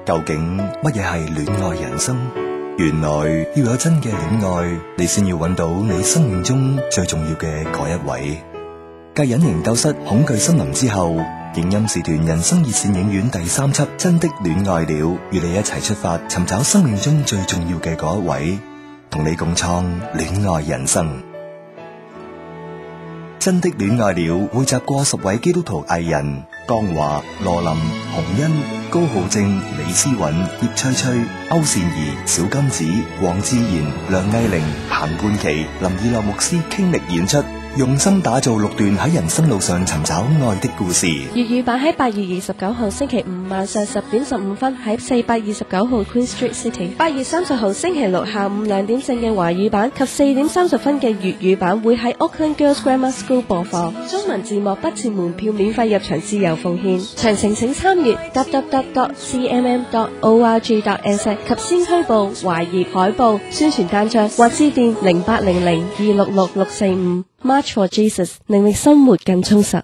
究竟乜嘢係戀愛人生？原來要有真嘅戀愛，你先要揾到你生命中最重要嘅嗰一位。繼隱形鬥室恐懼森林之後，影音時段人生熱線影院第3輯真的戀愛了，與你一齊出發尋找生命中最重要嘅嗰一位，同你共創戀愛人生。真的戀愛了匯集過10位基督徒藝人，江華、羅琳、洪恩、高浩正、李思韻、葉翠翠、歐善儀、小金子、黃志賢、梁藝玲、彭冠琪、林以樂牧師傾力演出，用心打造6段喺人生路上尋找愛的故事。粵語版喺8月29號星期五晚上10點15分喺429號 Queen Street City，8月30號星期六下午2點正嘅華語版及4點30分嘅粵語版會喺 Auckland Girls Grammar School 播放，中文字幕不設門票，免費入場，自由奉獻。詳情請參閱 www.cmm.org.nz 及先驅部、懷疑海報、宣傳單張或致電0800266645。March for Jesus， 令你生活更充實。